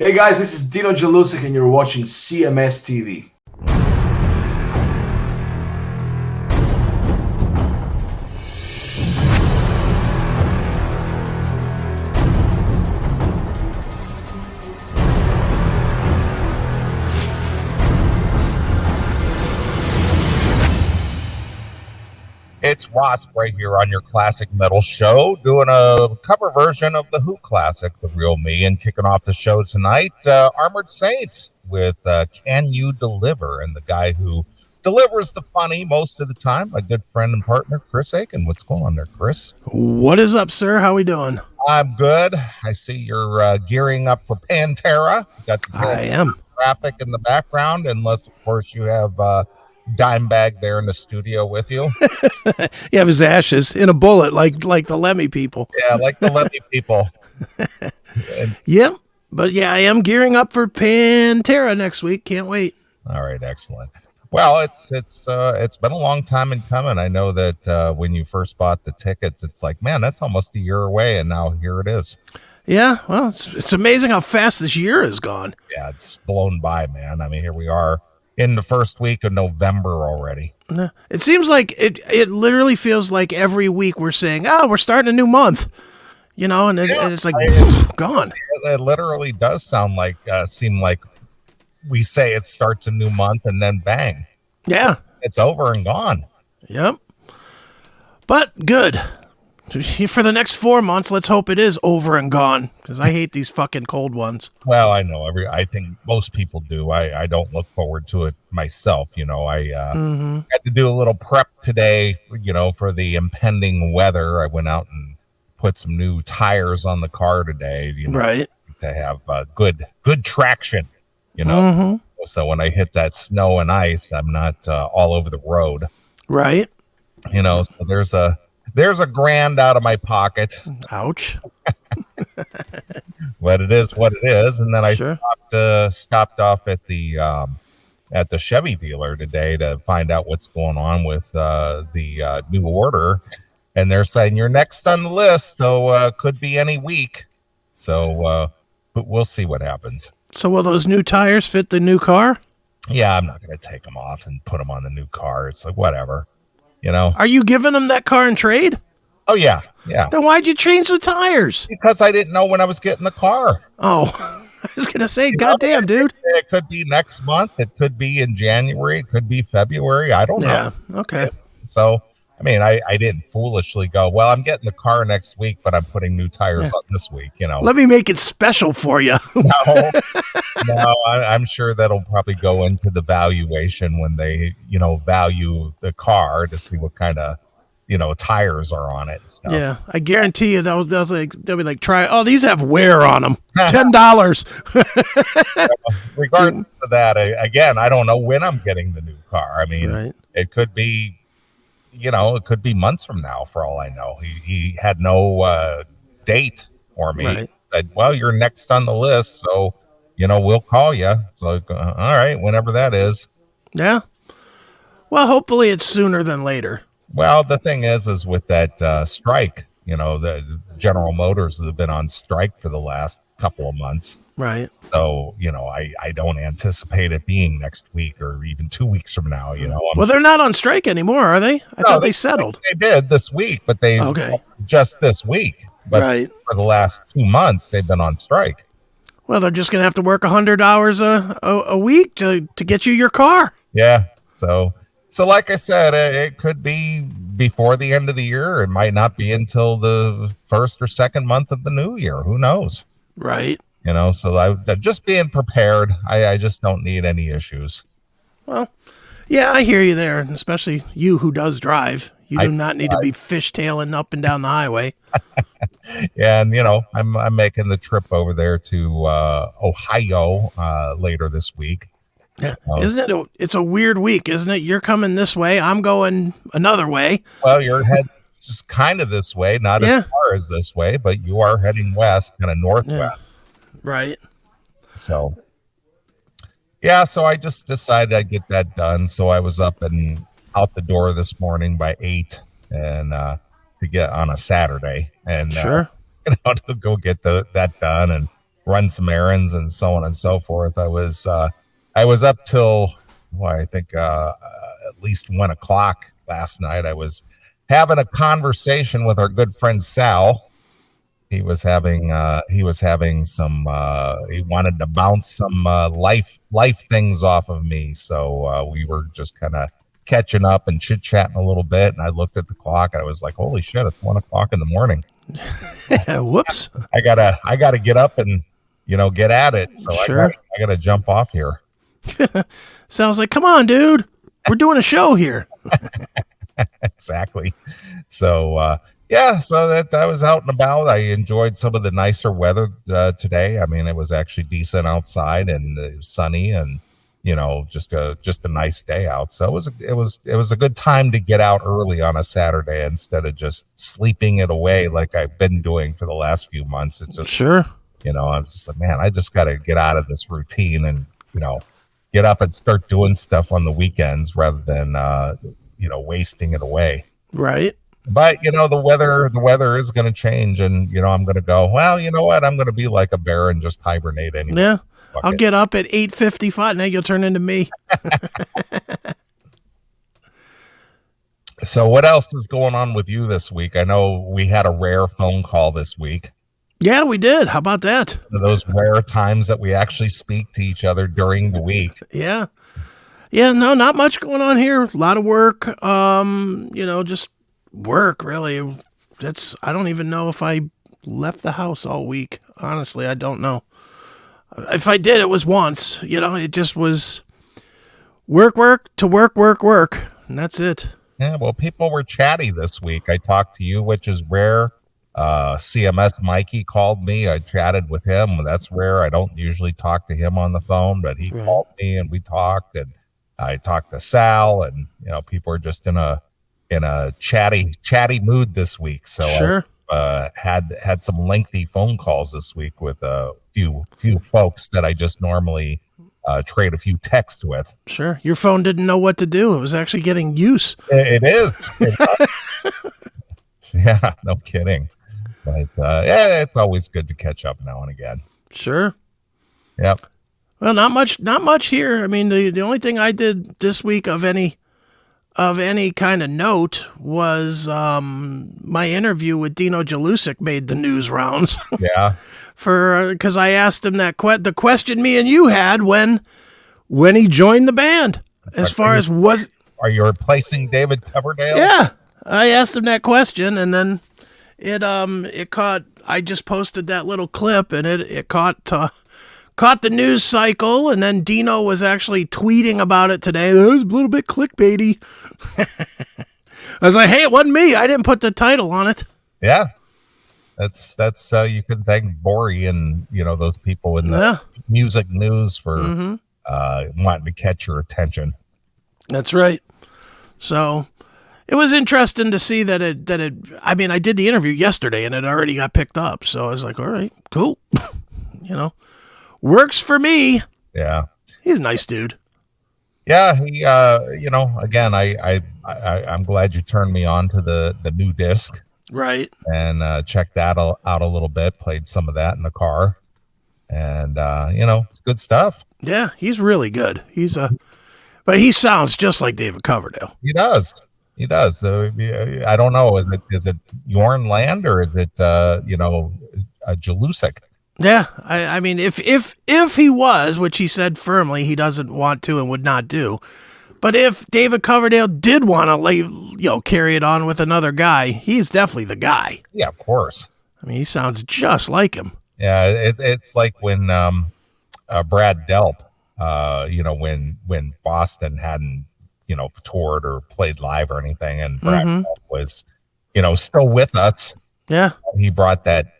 Hey guys, this is Dino Jelusick and you're watching CMS TV. It's Wasp right here on your Classic Metal Show, doing a cover version of the Who classic, The Real Me, and kicking off the show tonight, Armored Saint with Can You Deliver? And the guy who delivers the funny most of the time, my good friend and partner, Chris Akin. What's going on there, Chris? What is up, sir? How we doing? I'm good. I see you're gearing up for Pantera. Got the I am. Graphic in the background, unless, of course, you have Dimebag there in the studio with you. You have his ashes in a bullet, like the Lemmy people. Yeah, like the Lemmy people. Yep. But yeah, I am gearing up for Pantera next week. Can't wait. All right, excellent. Well, it's been a long time in coming. I know that when you first bought the tickets, it's like, man, that's almost a year away, and now here it is. Yeah, well, it's amazing how fast this year has gone. Yeah, it's blown by, man. I mean, here we are in the first week of November already. It seems like it literally feels like every week we're saying, oh, we're starting a new month, and it's like gone. It literally does seem like we say it starts a new month and then bang. Yeah. It's over and gone. Yep. But good. For the next 4 months, let's hope it is over and gone, because I hate these fucking cold ones. Well, I know I think most people do. I don't look forward to it myself. I had to do a little prep today, for the impending weather. I went out and put some new tires on the car today, right, to have good traction, So when I hit that snow and ice, I'm not all over the road. Right. So there's a grand out of my pocket. Ouch. But it is what it is. And then I Sure. stopped off at the Chevy dealer today to find out what's going on with the new order. And they're saying you're next on the list, so could be any week. So but we'll see what happens. So will those new tires fit the new car? Yeah, I'm not going to take them off and put them on the new car. It's like, whatever. Are you giving them that car in trade? Oh, yeah. Then why'd you change the tires? Because I didn't know when I was getting the car. Oh, I was going to say, goddamn, dude. It could be next month. It could be in January. It could be February. I don't know. Yeah, okay. So, I mean, I didn't foolishly go, well, I'm getting the car next week, but I'm putting new tires on this week, Let me make it special for you. No, I'm sure that'll probably go into the valuation when they, value the car to see what kind of, tires are on it and stuff. Yeah, I guarantee you they'll be like, these have wear on them. $10. Regardless of that, again, I don't know when I'm getting the new car. I mean, right. It could be, it could be months from now for all I know. He had no date for me. Right. He said, well, you're next on the list, so we'll call you. So, all right, whenever that is. Yeah. Well, hopefully it's sooner than later. Well, the thing is with that strike, the General Motors have been on strike for the last couple of months. Right. So, I don't anticipate it being next week or even 2 weeks from now, Well, they're not on strike anymore, are they? I thought they settled. They did this week, but just this week. But right. For the last 2 months, they've been on strike. Well, they're just going to have to work 100 hours a week to get you your car. Yeah. So like I said, it could be before the end of the year. It might not be until the first or second month of the new year. Who knows? Right. So I'm just being prepared. I just don't need any issues. Well, yeah, I hear you there, especially you who does drive. You do not need to be fishtailing up and down the highway. Yeah, and I'm making the trip over there to Ohio later this week. Yeah, isn't it? It's a weird week, isn't it? You're coming this way, I'm going another way. Well, you're heading just kind of this way, not as far as this way, but you are heading west, kind of northwest. Yeah. Right. So, yeah, so I just decided I'd get that done. So I was up and out the door this morning by 8 and to get on a Saturday and sure. to go get that done and run some errands and so on and so forth. I was up till I think at least 1 o'clock last night. I was having a conversation with our good friend Sal. He was having some he wanted to bounce some life things off of me. So we were just kind of catching up and chit-chatting a little bit, and I looked at the clock. I was like, holy shit, it's 1 o'clock in the morning. Whoops. I gotta get up and get at it. So sure. I gotta jump off here. Sounds like, come on, dude. We're doing a show here. Exactly. So so that I was out and about. I enjoyed some of the nicer weather today. I mean, it was actually decent outside, and it was sunny, and just a nice day out. So it was a good time to get out early on a Saturday instead of just sleeping it away like I've been doing for the last few months. It's just sure. I'm just like, man, I just got to get out of this routine and get up and start doing stuff on the weekends rather than wasting it away. Right. But the weather is going to change, and I'm going to go, well, you know what, I'm going to be like a bear and just hibernate anyway. Yeah. I'll get up at 8:55, now you'll turn into me. So what else is going on with you this week? I know we had a rare phone call this week. Yeah, we did. How about that? Those rare times that we actually speak to each other during the week. Yeah. Yeah, no, not much going on here. A lot of work. Just work, really. I don't even know if I left the house all week. Honestly, I don't know. If I did, it was once. It just was work to work, and that's it. Yeah, well, people were chatty this week. I talked to you, which is rare. CMS Mikey called me. I chatted with him. That's rare. I don't usually talk to him on the phone, but he called me and we talked, and I talked to Sal, and people are just in a chatty mood this week. So sure. I had some lengthy phone calls this week with a few folks that I just normally trade a few texts with. Sure. Your phone didn't know what to do. It was actually getting use. It is. Yeah, no kidding. But it's always good to catch up now and again. Sure. Yep. Well, not much here. I mean, the only thing I did this week of any kind of note was my interview with Dino Jelusick made the news rounds. Yeah. Because I asked him the question me and you had when he joined the band. Are you replacing David Coverdale? Yeah. I asked him that question, and then it caught. I just posted that little clip, and it caught the news cycle, and then Dino was actually tweeting about it today. It was a little bit clickbaity. I was like, hey, it wasn't me. I didn't put the title on it. Yeah. That's you can thank Bori and those people in the music news for wanting to catch your attention. That's right. So it was interesting to see that it. I mean, I did the interview yesterday and it already got picked up. So I was like, all right, cool. Works for me. Yeah, he's a nice dude. Yeah, he. Again, I'm glad you turned me on to the new disc. Right. And checked that out a little bit. Played some of that in the car, and it's good stuff. Yeah, he's really good. But he sounds just like David Coverdale. He does. I don't know. Is it Jorn Land or is it a Jelusick? Yeah, I mean, if he was, which he said firmly he doesn't want to and would not do, but if David Coverdale did want to carry it on with another guy, he's definitely the guy. Yeah, of course. I mean, he sounds just like him. Yeah, it's like when Brad Delp, when Boston hadn't toured or played live or anything, and Brad Delp was still with us. Yeah, he brought that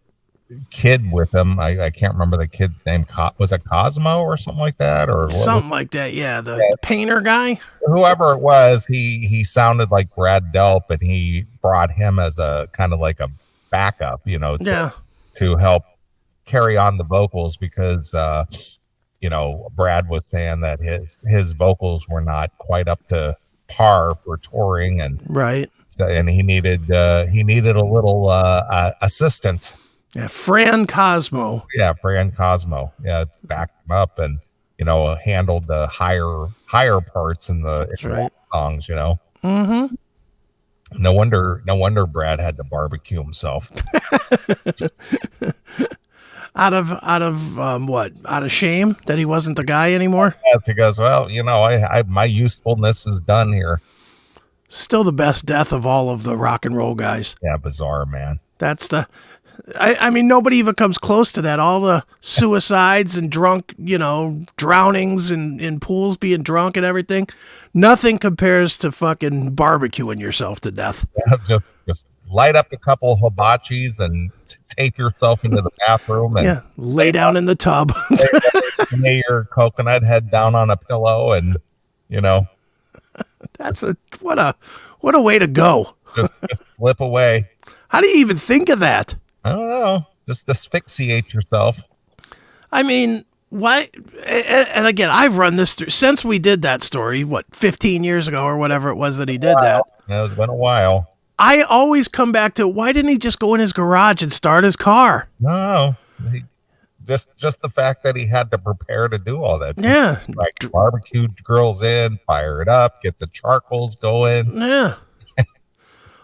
kid with him. I can't remember the kid's name. Was it Cosmo or something like that, or something like that? Yeah, the painter guy. Whoever it was, he sounded like Brad Delp, and he brought him as a kind of like a backup, to help carry on the vocals because Brad was saying that his vocals were not quite up to par for touring, and right. And he needed a little assistance. Yeah, Fran Cosmo. Yeah, Fran Cosmo. Yeah, backed him up and handled the higher parts in the That's right. songs. Mm-hmm. No wonder Brad had to barbecue himself. Out of shame that he wasn't the guy anymore. Yes, he goes, well, I my usefulness is done here. Still the best death of all of the rock and roll guys. Yeah, bizarre, man. That's I mean, nobody even comes close to that. All the suicides and drunk, drownings in pools, being drunk and everything. Nothing compares to fucking barbecuing yourself to death. Yeah, just light up a couple of hibachis and tape yourself into the bathroom and lay down in the tub. lay your coconut head down on a pillow and That's what a way to go. just slip away. How do you even think of that? I don't know. Just asphyxiate yourself. I mean, why? And again, I've run this through since we did that story, 15 years ago or whatever it was that he did that. Yeah, it's been a while. I always come back to, why didn't he just go in his garage and start his car? No, just the fact that he had to prepare to do all that. Yeah. Like barbecue grills in, fire it up, get the charcoals going. Yeah.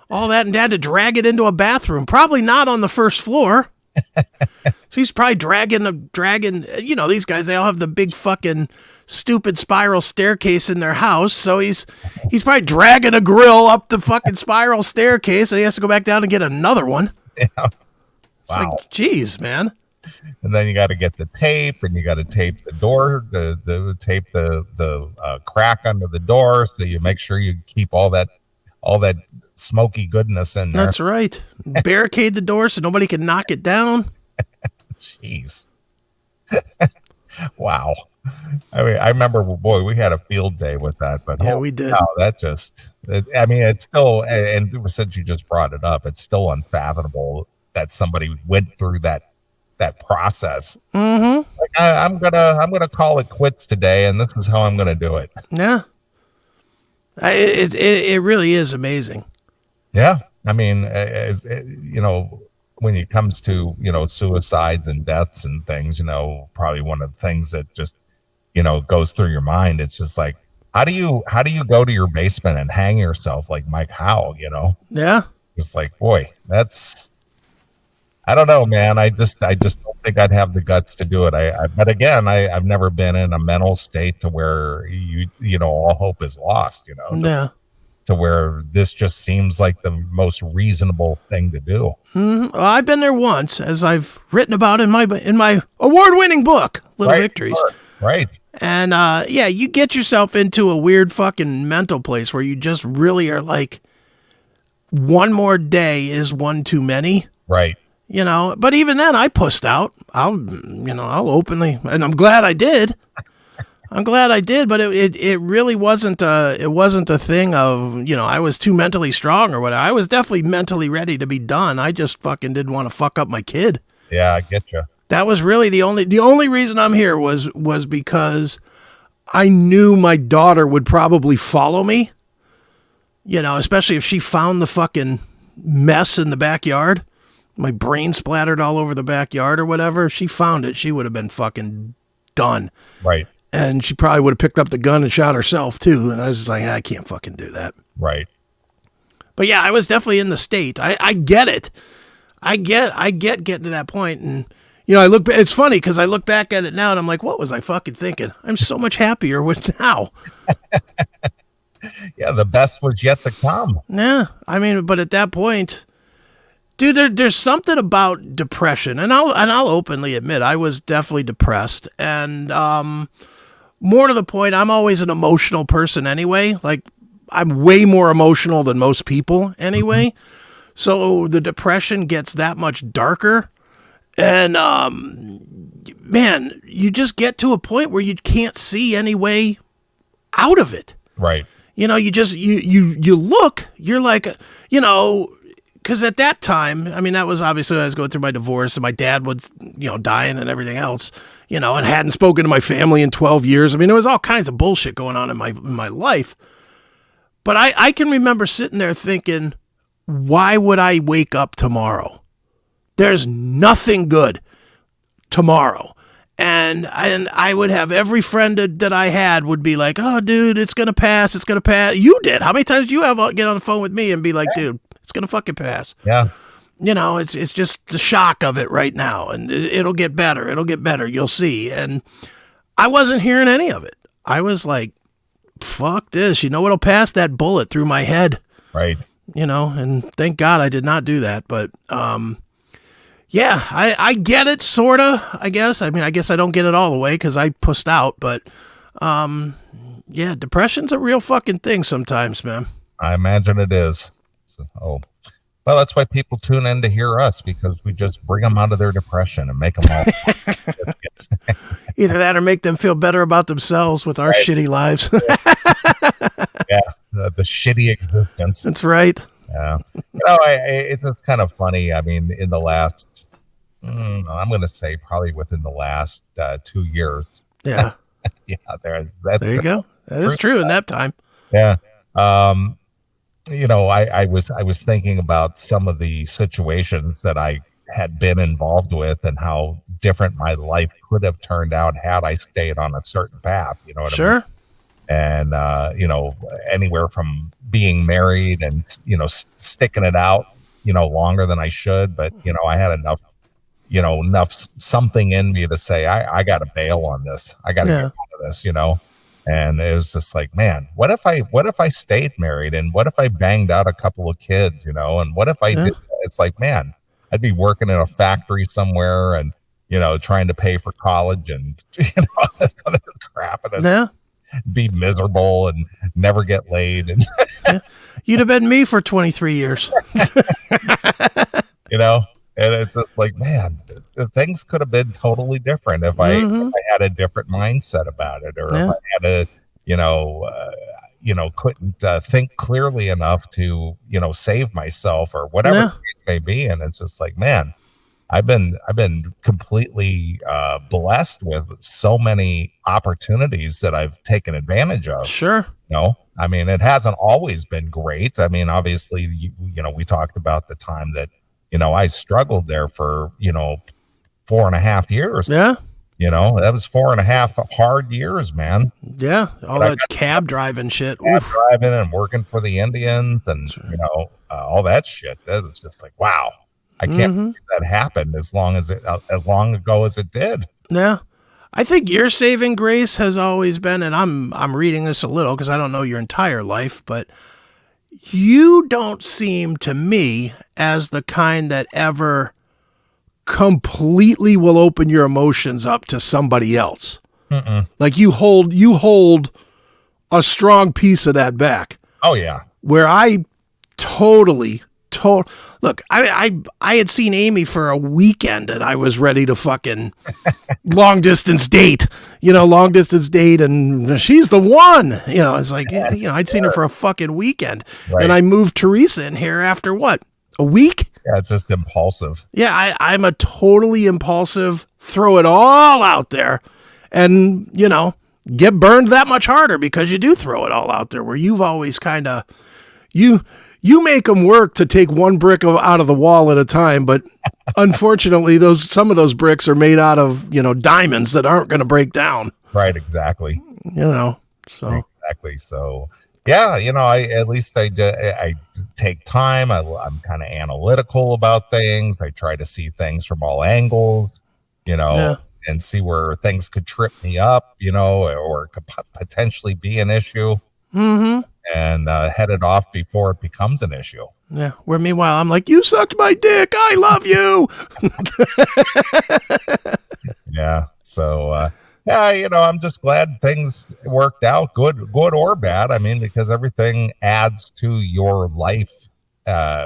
All that, and had to drag it into a bathroom. Probably not on the first floor. So he's probably dragging, these guys, they all have the big fucking stupid spiral staircase in their house. So he's probably dragging a grill up the fucking spiral staircase, and he has to go back down and get another one. Yeah. It's like, geez, man. And then you got to get the tape, and you got to tape the door, the tape the crack under the door, so you make sure you keep all that smoky goodness in there. That's right. Barricade the door so nobody can knock it down. Jeez. Wow. I mean, I remember, boy, we had a field day with that, but yeah, we did. Wow, it's still, and since you just brought it up, it's still unfathomable that somebody went through that process. Mm-hmm. Like, I'm gonna call it quits today, and this is how I'm gonna do it. Yeah. It really is amazing. Yeah, I mean, when it comes to suicides and deaths and things, probably one of the things that just goes through your mind. It's just like, how do you go to your basement and hang yourself like Mike Howe? Yeah. It's like, boy, I don't know, man. I just don't think I'd have the guts to do it. But again, I've never been in a mental state to where all hope is lost. Yeah. To where this just seems like the most reasonable thing to do. Mm-hmm. Well, I've been there once, as I've written about in my award-winning book, Little Victories. Right. And you get yourself into a weird fucking mental place where you just really are like, one more day is one too many. Right. But even then I pussed out. I'll openly, and I'm glad I did. But it really wasn't a thing of, I was too mentally strong or whatever. I was definitely mentally ready to be done. I just fucking didn't want to fuck up my kid. Yeah, I get you. That was really the only reason I'm here was because I knew my daughter would probably follow me, especially if she found the fucking mess in the backyard. My brain splattered all over the backyard or whatever. If she found it, she would have been fucking done. Right. And she probably would have picked up the gun and shot herself too. And I was just like, I can't fucking do that. Right. But yeah, I was definitely in the state. I get it. I get getting to that point. And, it's funny because I look back at it now and I'm like, what was I fucking thinking? I'm so much happier with now. Yeah. The best was yet to come. Yeah. I mean, but at that point, dude, there's something about depression, and I'll openly admit I was definitely depressed, and more to the point, I'm always an emotional person anyway. Like, I'm way more emotional than most people anyway. Mm-hmm. So the depression gets that much darker, and man, you just get to a point where you can't see any way out of it. Right. You look, you're like, because at that time, I mean, that was obviously when I was going through my divorce and my dad was, dying and everything else, and hadn't spoken to my family in 12 years. I mean, there was all kinds of bullshit going on in my life. But I can remember sitting there thinking, why would I wake up tomorrow? there's nothing good tomorrow. And I would have every friend that I had would be like, oh, dude, it's going to pass. It's going to pass. You did. How many times do you get on the phone with me and be like, dude, it's going to fucking pass? Yeah. It's just the shock of it right now. And it'll get better. It'll get better. You'll see. And I wasn't hearing any of it. I was like, fuck this. You know what'll pass? That bullet through my head. Right. And thank God I did not do that. But, yeah, I get it, sort of, I guess. I mean, I guess I don't get it all the way because I pussed out. But, yeah, depression's a real fucking thing sometimes, man. I imagine it is. So, well, that's why people tune in to hear us, because we just bring them out of their depression and make them all. Either that or make them feel better about themselves with our shitty lives. Yeah, the shitty existence. That's right. Yeah. It's just kind of funny. I mean, in the last, I'm going to say probably within the last 2 years. Yeah. Yeah. There you go. That is true in that time. Yeah. I was thinking about some of the situations that I had been involved with and how different my life could have turned out had I stayed on a certain path. You know what I mean? And, anywhere from being married and, sticking it out, longer than I should. But, I had enough something in me to say, I got to bail on this. I got to get out of this, And it was just like, man, what if I stayed married, and what if I banged out a couple of kids, and what if I did? It's like, man, I'd be working in a factory somewhere and, trying to pay for college and, all this other crap. And be miserable and never get laid. And you'd have been me for 23 years. And it's just like, man, things could have been totally different if I had a different mindset about it, or if I had couldn't think clearly enough to, save myself or whatever the case may be. And it's just like, man, I've been completely blessed with so many opportunities that I've taken advantage of. Sure. I mean, it hasn't always been great. I mean, obviously, we talked about the time that, I struggled there for, 4.5 years. Yeah. That was 4.5 hard years, man. Yeah. All that cab driving shit. Driving and working for the Indians and, all that shit. That was just like, wow. I can't believe that happened as long ago as it did. Yeah. I think your saving grace has always been, and I'm reading this a little because I don't know your entire life, but you don't seem to me as the kind that ever completely will open your emotions up to somebody else. Like you hold a strong piece of that back. Oh yeah. Where I totally look, I had seen Amy for a weekend and I was ready to fucking long distance date, and she's the one, it's like, I'd seen her for a fucking weekend and I moved Teresa in here after what? A week? Yeah, it's just impulsive. Yeah, I'm a totally impulsive, throw it all out there and, get burned that much harder because you do throw it all out there, where you've always kind of, you make them work to take one brick out of the wall at a time, but unfortunately, some of those bricks are made out of, diamonds that aren't going to break down. Right, exactly. So. Exactly. So, yeah, I take time. I'm kind of analytical about things. I try to see things from all angles, and see where things could trip me up, or could potentially be an issue. And head it off before it becomes an issue. Yeah. Where meanwhile, I'm like, you sucked my dick. I love you. Yeah. So, I'm just glad things worked out, good or bad. I mean, because everything adds to your life,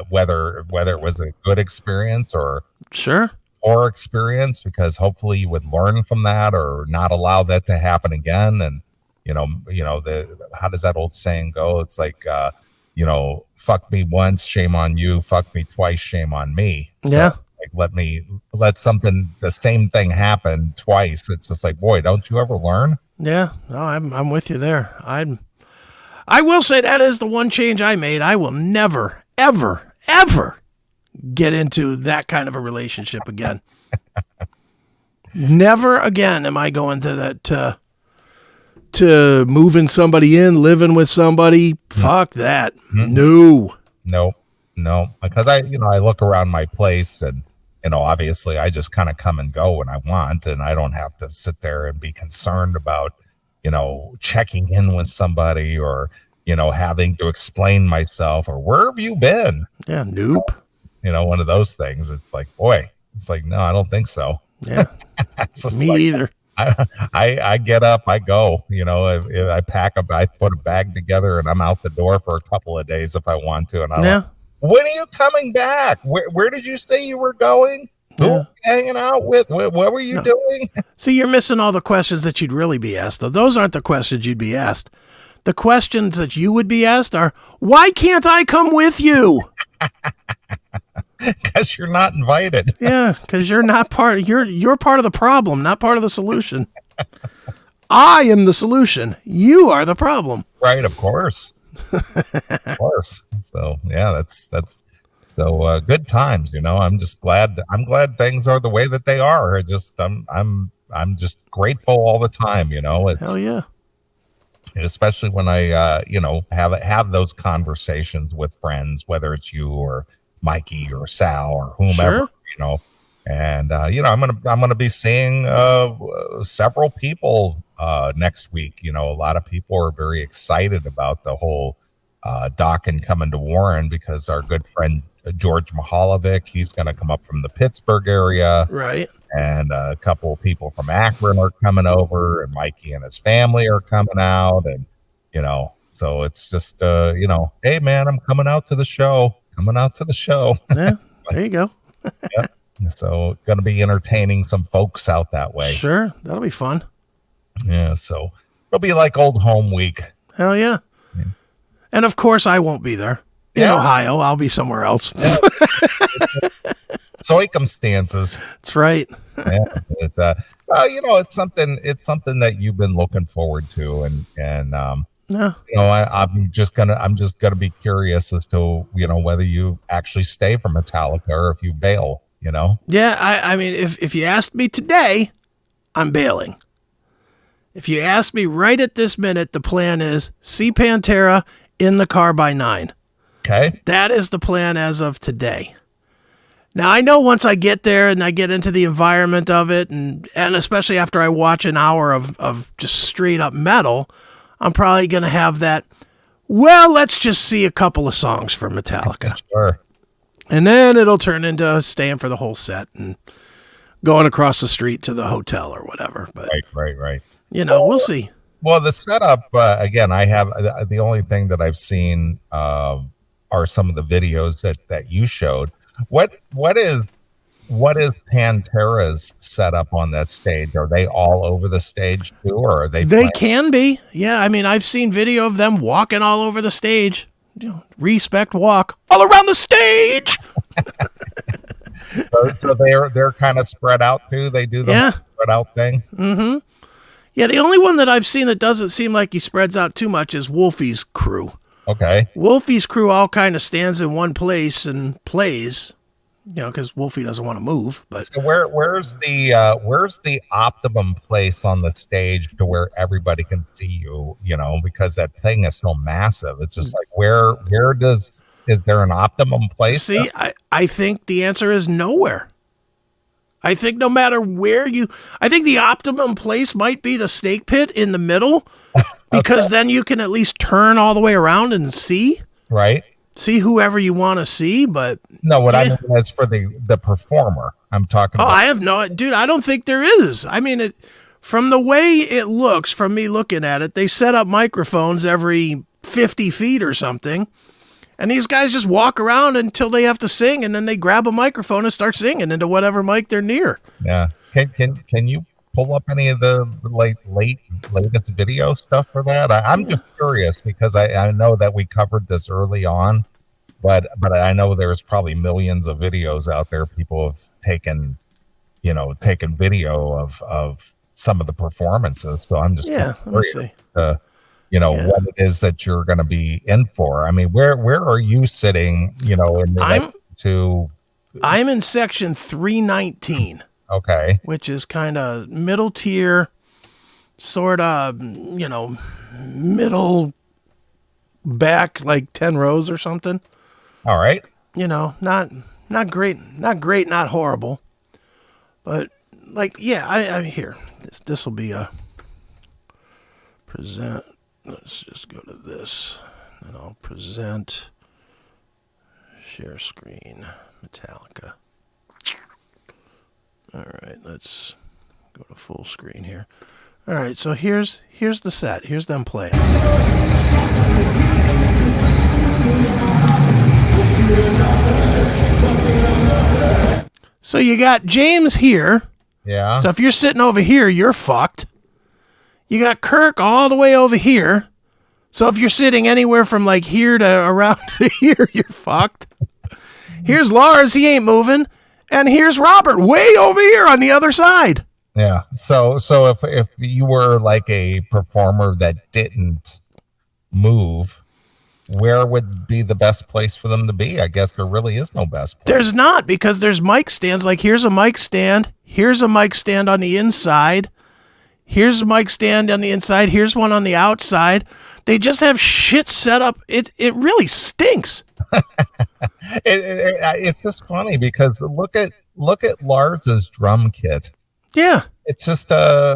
whether it was a good experience or experience, because hopefully you would learn from that or not allow that to happen again. And, how does that old saying go? It's like, fuck me once, shame on you. Fuck me twice, shame on me. So, yeah. Like, let the same thing happen twice. It's just like, boy, don't you ever learn? Yeah, no, I'm with you there. I will say that is the one change I made. I will never, ever, ever get into that kind of a relationship again. Never again am I going to that to moving somebody in, living with somebody. Fuck that. No. No, because I look around my place and, obviously I just kind of come and go when I want, and I don't have to sit there and be concerned about, checking in with somebody or, having to explain myself or where have you been? Yeah. Nope. One of those things. It's like, boy, no, I don't think so. Yeah. Me either. I get up, I go, if I pack up, I put a bag together and I'm out the door for a couple of days if I want to. And I'm like, when are you coming back? Where did you say you were going? Who were you hanging out with? What were you doing? See, you're missing all the questions that you'd really be asked, though. Those aren't the questions you'd be asked. The questions that you would be asked are, why can't I come with you? Because you're not invited. Yeah, because you're not you're part of the problem, not part of the solution. I am the solution. You are the problem. Right, of course. Of course. So yeah, that's so good times, I'm just glad things are the way that they are. I'm just grateful all the time, It's, hell yeah. Especially when I have those conversations with friends, whether it's you or Mikey or Sal or whomever, and I'm gonna be seeing several people next week. A lot of people are very excited about the whole docking coming to Warren because our good friend George Mahalovic, he's going to come up from the Pittsburgh area, right? And a couple of people from Akron are coming over, and Mikey and his family are coming out, and so it's just hey man, I'm coming out to the show. Yeah, there you go. Yeah. So going to be entertaining some folks out that way. Sure, that'll be fun. Yeah, so it'll be like old home week. Hell yeah. And of course I won't be there in Ohio. I'll be somewhere else. Yeah. Circumstances. That's right. Yeah, it's something that you've been looking forward to, and I'm just gonna be curious as to whether you actually stay for Metallica or if you bail. Yeah, I mean, if you asked me today, I'm bailing. If you ask me right at this minute, the plan is see Pantera in the car by 9. Okay, that is the plan as of today. Now, I know once I get there and I get into the environment of it, and especially after I watch an hour of just straight up metal, I'm probably going to have that, well, let's just see a couple of songs from Metallica. Sure. And then it'll turn into staying for the whole set and going across the street to the hotel or whatever. But Right. We'll see. Well, the setup, again, I have the only thing that I've seen are some of the videos that you showed. What is Pantera's setup on that stage? Are they all over the stage too, or are they? They can be. Yeah, I mean, I've seen video of them walking all over the stage. Respect walk all around the stage. so they're kind of spread out too. They do the spread out thing. Mm-hmm. Yeah, the only one that I've seen that doesn't seem like he spreads out too much is Wolfie's crew. Okay. Wolfie's crew all kind of stands in one place and plays, because Wolfie doesn't want to move. But so where's the optimum place on the stage to where everybody can see you? Because that thing is so massive. It's just like is there an optimum place? See, I think the answer is nowhere. I think no matter where I think the optimum place might be the snake pit in the middle, because then you can at least turn all the way around and see. Right. See whoever you want to see, but no, what I mean is for the performer. I'm talking about. I have dude, I don't think there is. I mean, from the way it looks, from me looking at it, they set up microphones every 50 feet or something. And these guys just walk around until they have to sing, and then they grab a microphone and start singing into whatever mic they're near. Yeah. Can you pull up any of the latest video stuff for that? I'm just curious because I know that we covered this early on, but I know there's probably millions of videos out there. People have taken video of some of the performances. So I'm just curious what it is that you're going to be in for. I mean, where are you sitting, in relation to I'm in section 319. Okay. Which is kind of middle tier, sort of, middle back, like 10 rows or something. All right. Not great, not horrible. But I'm here. This will be a present. Let's just go to this, and I'll present, share screen, Metallica. All right, let's go to full screen here. All right, so here's the set. Here's them playing. So you got James here. Yeah. So if you're sitting over here, you're fucked. You got Kirk all the way over here. So if you're sitting anywhere from like here to around here, you're fucked. Here's Lars, he ain't moving. And here's Robert way over here on the other side. Yeah. So if you were like a performer that didn't move, where would be the best place for them to be? I guess there really is no best place. There's not, because there's mic stands. Like here's a mic stand. Here's a mic stand on the inside. Here's a mic stand on the inside. Here's one on the outside. They just have shit set up. It really stinks. It's just funny because look at Lars's drum kit. Yeah. It's just a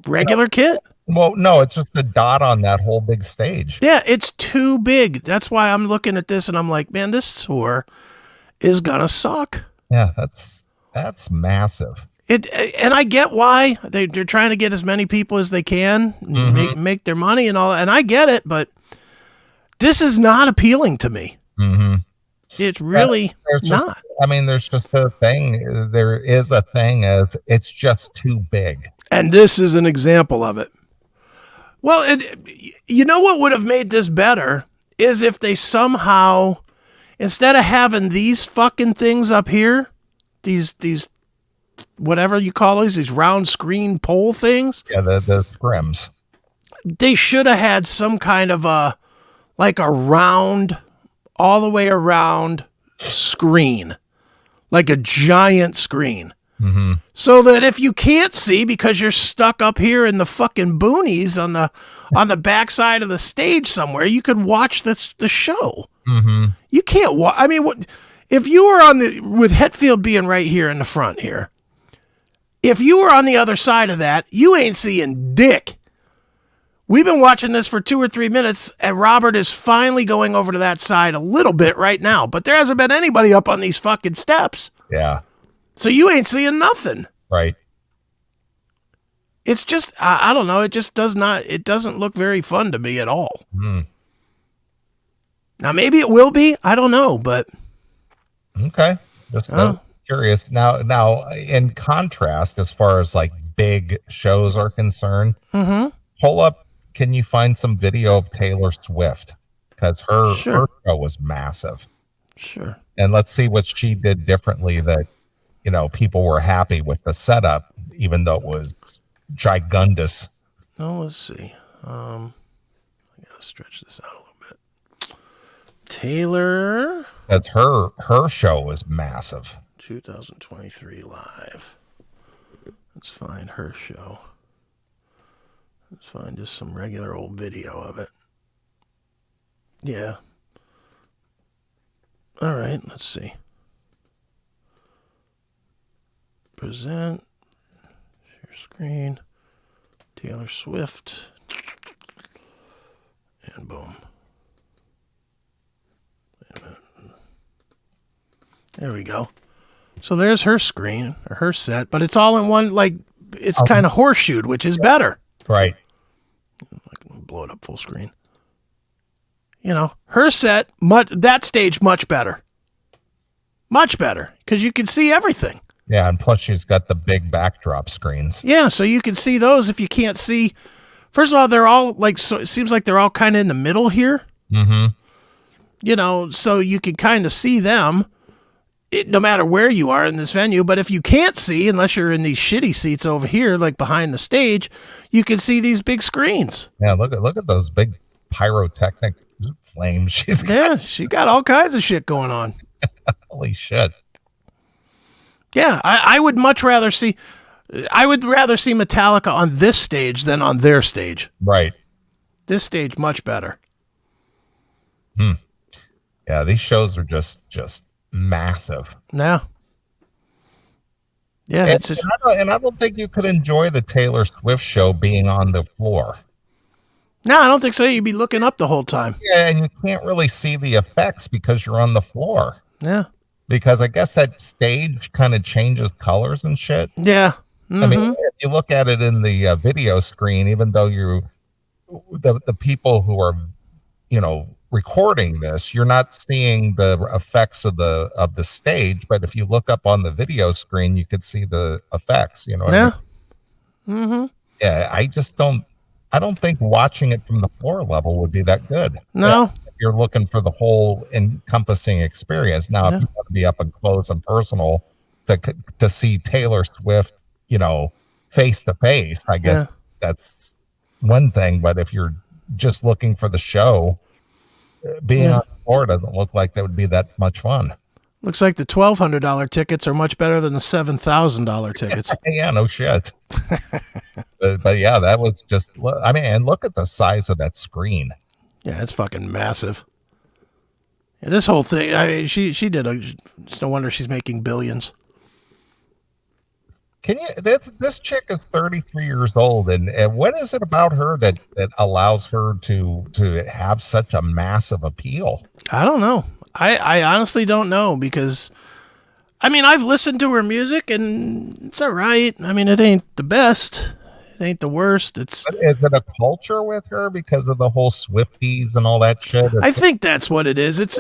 regular kit. Well, no, it's just a dot on that whole big stage. Yeah, it's too big. That's why I'm looking at this and I'm like, man, this tour is gonna suck. Yeah, that's massive. And I get why they're trying to get as many people as they can, make their money and all, and I get it, but this is not appealing to me. Mm-hmm. It's really not. There's just a thing. There is a thing as it's just too big. And this is an example of it. Well, you know what would have made this better is if they somehow, instead of having these fucking things up here, these whatever you call these round screen pole things. Yeah, the scrims. They should have had some kind of a round, all the way around screen, like a giant screen. Mm-hmm. So that if you can't see because you're stuck up here in the fucking boonies on the backside of the stage somewhere, you could watch the show. Mm-hmm. You can't watch. I mean, what if you were with Hetfield being right here in the front here? If you were on the other side of that, you ain't seeing dick. We've been watching this for 2 or 3 minutes, and Robert is finally going over to that side a little bit right now. But there hasn't been anybody up on these fucking steps. Yeah. So you ain't seeing nothing. Right. It's just, I don't know. It just doesn't look very fun to me at all. Mm. Now, maybe it will be. I don't know, but. Okay. Just curious. Now, in contrast, as far as like big shows are concerned, pull up, can you find some video of Taylor Swift? Because her show was massive. Sure. And let's see what she did differently that, people were happy with the setup, even though it was gigundous. Oh, let's see. I gotta stretch this out a little bit. Taylor. That's her show was massive. 2023 live. Let's find her show. Let's find just some regular old video of it. Yeah. All right, let's see. Present. Share screen. Taylor Swift. And boom. Wait a minute. There we go. So there's her screen, or her set, but it's all in one, it's kind of horseshoed, which is better. Right. I can blow it up full screen. Her set, that stage, much better. Much better, because you can see everything. Yeah, and plus she's got the big backdrop screens. Yeah, so you can see those if you can't see. First of all, they're all, so it seems like they're all kind of in the middle here. Mm-hmm. So you can kind of see them. No matter where you are in this venue, but if you can't see, unless you're in these shitty seats over here, like behind the stage, you can see these big screens. Yeah, look at those big pyrotechnic flames she's got. Yeah, she got all kinds of shit going on. Holy shit. Yeah, I would much rather see. I would rather see Metallica on this stage than on their stage. Right. This stage much better. Yeah, these shows are just massive. Yeah. Yeah, And I don't think you could enjoy the Taylor Swift show being on the floor. no, I don't think so. You'd be looking up the whole time. Yeah, and you can't really see the effects because you're on the floor. Yeah. Because I guess that stage kind of changes colors and shit. Yeah. Mm-hmm. I mean, if you look at it in the video screen, even though the people who are, recording this, you're not seeing the effects of the stage. But if you look up on the video screen, you could see the effects. You know what I mean? Mm-hmm. Yeah, I don't think watching it from the floor level would be that good. No. If you're looking for the whole encompassing experience. Now, if you want to be up and close and personal to see Taylor Swift, face to face, I guess that's one thing. But if you're just looking for the show, being on the floor doesn't look like that would be that much fun. Looks like the $1,200 tickets are much better than the $7,000 tickets. Yeah, no shit. but yeah, that was just, I mean, and look at the size of that screen. Yeah, it's fucking massive. Yeah, this whole thing, I mean, she did it's no wonder she's making billions. This chick is 33 years old, and what is it about her that allows her to have such a massive appeal? I don't know. I honestly don't know, because I mean, I've listened to her music and it's all right. I mean, it ain't the best. It ain't the worst. Is it a culture with her because of the whole Swifties and all that shit? I think that's what it is. It's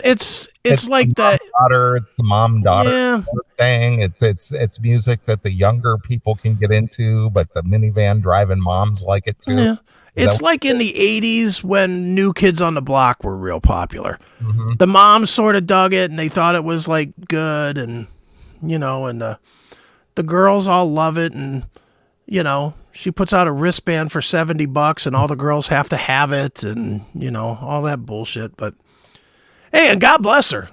like that. It's the mom-daughter thing. It's music that the younger people can get into, but the minivan driving moms like it too. Yeah. It's like in the 80s when New Kids on the Block were real popular. Mm-hmm. The moms sort of dug it and they thought it was like good, and and the girls all love it, and she puts out a wristband for $70 and all the girls have to have it, and all that bullshit. But hey, and God bless her,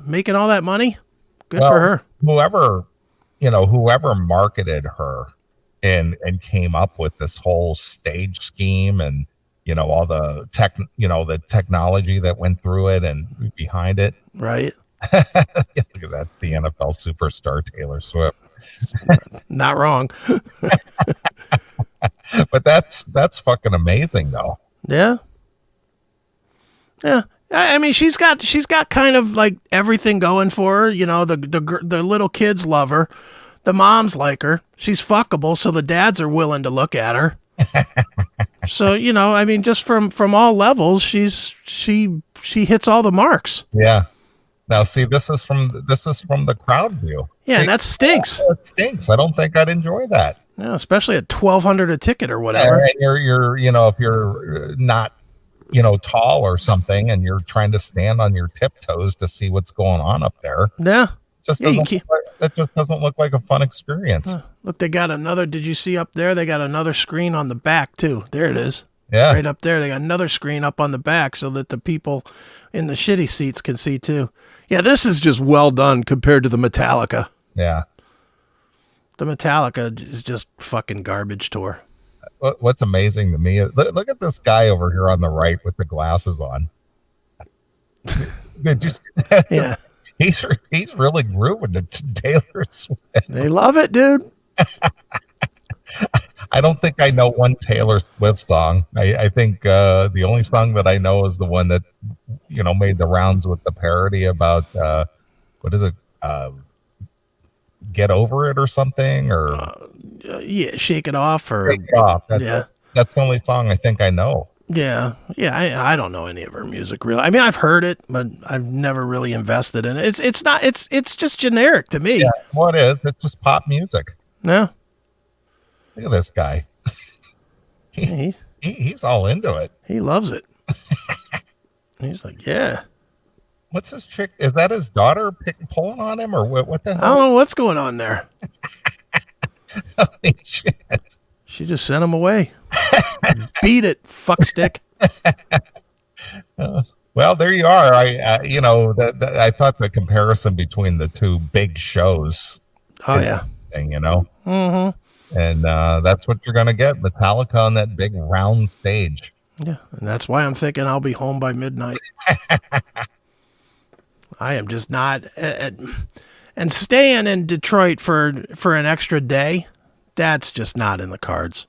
making all that money. Good for her. Whoever marketed her and came up with this whole stage scheme and all the the technology that went through it and behind it. Right. That's the NFL superstar Taylor Swift. Not wrong. But that's fucking amazing though. Yeah. Yeah. I mean, she's got kind of like everything going for her. The little kids love her. The moms like her. She's fuckable, so the dads are willing to look at her. So, I mean, just from all levels, she hits all the marks. Yeah. Now, see, this is from the crowd view. Yeah, see, and that stinks. It stinks. I don't think I'd enjoy that. Yeah, especially at $1,200 a ticket or whatever. And you're if you're not tall or something, and you're trying to stand on your tiptoes to see what's going on up there. Yeah. That just doesn't look like a fun experience. Look, they got another. Did you see up there? They got another screen on the back too. There it is. Yeah, right up there. They got another screen up on the back so that the people in the shitty seats can see too. Yeah, this is just well done compared to the Metallica. Yeah, the Metallica is just fucking garbage tour. What's amazing to me is look at this guy over here on the right with the glasses on. Did you see that? Yeah. He's really grooving to Taylor Swift. They love it, dude. I don't think I know one Taylor Swift song. I think the only song that I know is the one that made the rounds with the parody about what is it? Get Over It or something, or yeah, Shake It Off, or Shake It Off. That's the only song I think I know. Yeah. I don't know any of her music really. I mean, I've heard it, but I've never really invested in it. It's just generic to me. Yeah, well, it is. It's just pop music. No. Look at this guy. He's all into it. He loves it. He's like, yeah. What's this chick? Is that his daughter pulling on him, or what the hell? I don't know what's going on there. Holy shit. She just sent him away. Beat it, fuck stick. Well, there you are. I thought the comparison between the two big shows. Oh yeah. Thing, Mm-hmm. And that's what you're going to get. Metallica on that big round stage. Yeah, and that's why I'm thinking I'll be home by midnight. I am just not, and staying in Detroit for an extra day, that's just not in the cards.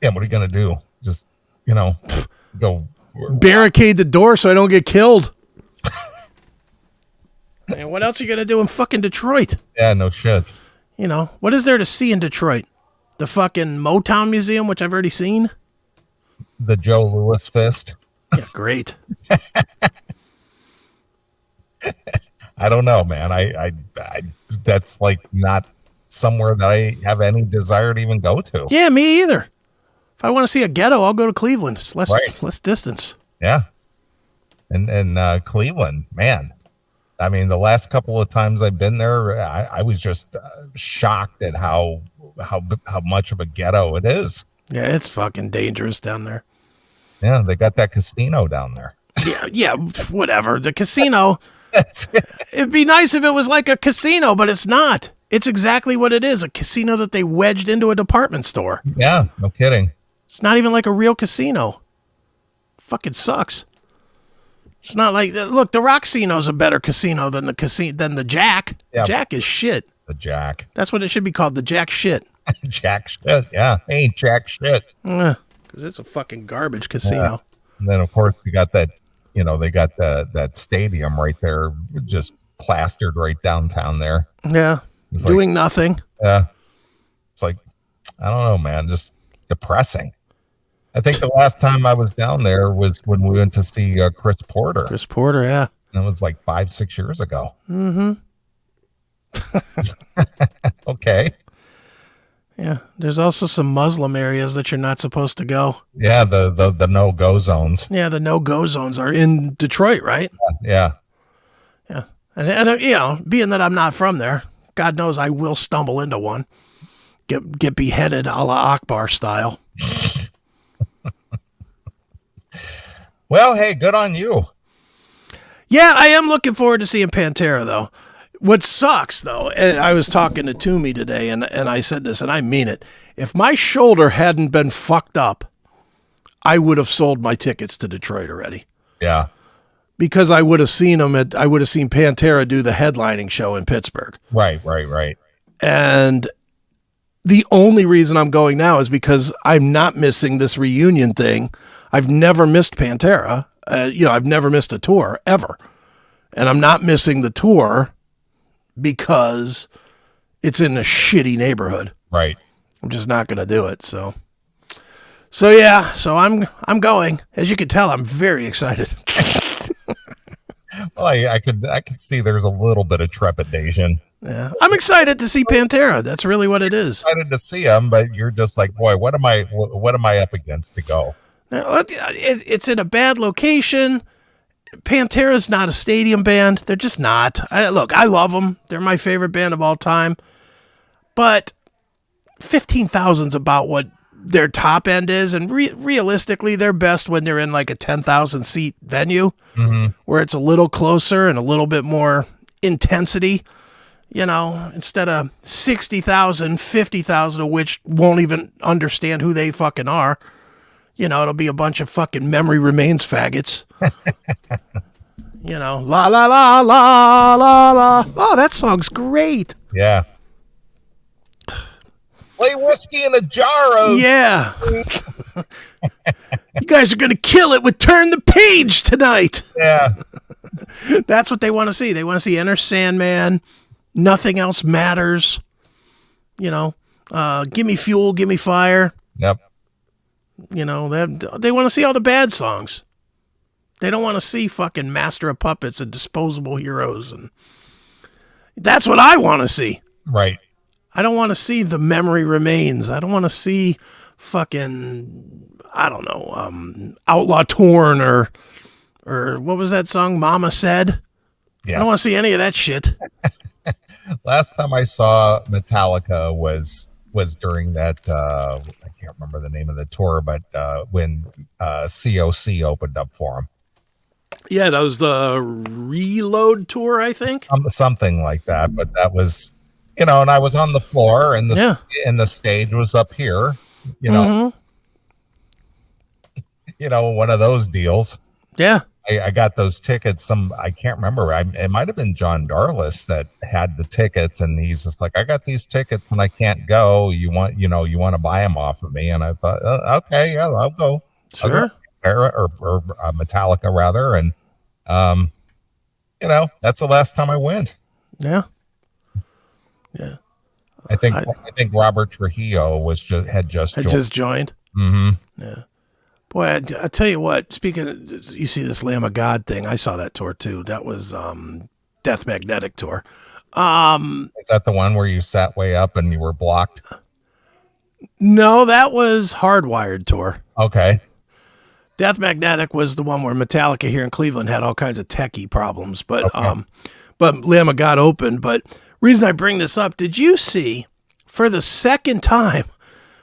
Yeah, what are you going to do? Just, go barricade the door so I don't get killed. And what else are you going to do in fucking Detroit? Yeah, no shit. What is there to see in Detroit? The fucking Motown Museum, which I've already seen. The Joe Louis fist. Yeah, great. I don't know, man. I that's like not somewhere that I have any desire to even go to. Yeah, me either. If I want to see a ghetto, I'll go to Cleveland. It's less distance. Yeah. And Cleveland, man. I mean, the last couple of times I've been there, I was just shocked at how much of a ghetto it is. Yeah, it's fucking dangerous down there. Yeah, they got that casino down there. Yeah, whatever. The casino. It'd be nice if it was like a casino, but it's not. It's exactly what it is, a casino that they wedged into a department store. Yeah, no kidding. It's not even like a real casino. Fucking sucks. It's not like, look, the Roxino's a better casino than the Jack. Yeah. Jack is shit. The Jack. That's what it should be called, the Jack shit. Jack shit, yeah. Ain't Jack shit. Because it's a fucking garbage casino. Yeah. And then, of course, you got that, they got that stadium right there, just plastered right downtown there. Yeah. It's doing nothing. Yeah. It's like, I don't know, man, just depressing. I think the last time I was down there was when we went to see Chris Porter. Chris Porter, yeah. That was like 5-6 years ago. Mm-hmm. Okay. Yeah. There's also some Muslim areas that you're not supposed to go. Yeah, the no-go zones. Yeah, the no-go zones are in Detroit, right? Yeah. Yeah. And being that I'm not from there, God knows I will stumble into one. Get beheaded a la Akbar style. Well, hey, good on you. Yeah, I am looking forward to seeing Pantera, though. What sucks, though, and I was talking to Toomey today, and I said this, and I mean it. If my shoulder hadn't been fucked up, I would have sold my tickets to Detroit already. Yeah. Because I would have seen Pantera do the headlining show in Pittsburgh. Right. And the only reason I'm going now is because I'm not missing this reunion thing. I've never missed Pantera. I've never missed a tour ever. And I'm not missing the tour because it's in a shitty neighborhood. Right. I'm just not going to do it. So yeah, so I'm going. As you can tell, I'm very excited. Well, I could see there's a little bit of trepidation. Yeah, I'm excited to see Pantera. That's really what it is. Excited to see him, but you're just like, boy, what am I up against to go? Now, it's in a bad location. Pantera's not a stadium band. They're just not. I love them. They're my favorite band of all time. But 15,000's about what their top end is, and realistically, they're best when they're in like a 10,000 seat venue, where it's a little closer and a little bit more intensity. Instead of 60,000, 50,000 of which won't even understand who they fucking are. It'll be a bunch of fucking memory remains faggots. La la la la la la. Oh, that song's great. Yeah. Play Whiskey in a Jar. Yeah. You guys are going to kill it with Turn the Page tonight. Yeah. That's what they want to see. They want to see Enter Sandman. Nothing else matters. Give me fuel, give me fire. Yep. They want to see all the bad songs. They don't want to see fucking Master of Puppets and Disposable Heroes. And that's what I want to see. Right. I don't want to see The Memory Remains. I don't want to see fucking, I don't know, Outlaw Torn or what was that song, Mama Said? Yes. I don't want to see any of that shit. Last time I saw Metallica was during that, I can't remember the name of the tour, but when COC opened up for him. Yeah, that was the Reload tour, I think. Something like that. But that was, and I was on the floor, and the stage was up here. Mm-hmm. One of those deals. Yeah. I got those tickets. I can't remember. It might have been John Darlis that had the tickets, and he's just like, I got these tickets and I can't go. You want to buy them off of me? And I thought, okay, yeah, I'll go. Sure. Pantera or Metallica rather, and that's the last time I went. Yeah. Yeah. I think Robert Trujillo had just joined. Mm-hmm. Yeah. Boy, I tell you what, speaking of, you see this Lamb of God thing, I saw that tour too. That was Death Magnetic tour. Is that the one where you sat way up and you were blocked? No, that was Hardwired tour. Okay. Death Magnetic was the one where Metallica here in Cleveland had all kinds of techie problems, but Lamb of God opened. But reason I bring this up, did you see for the second time,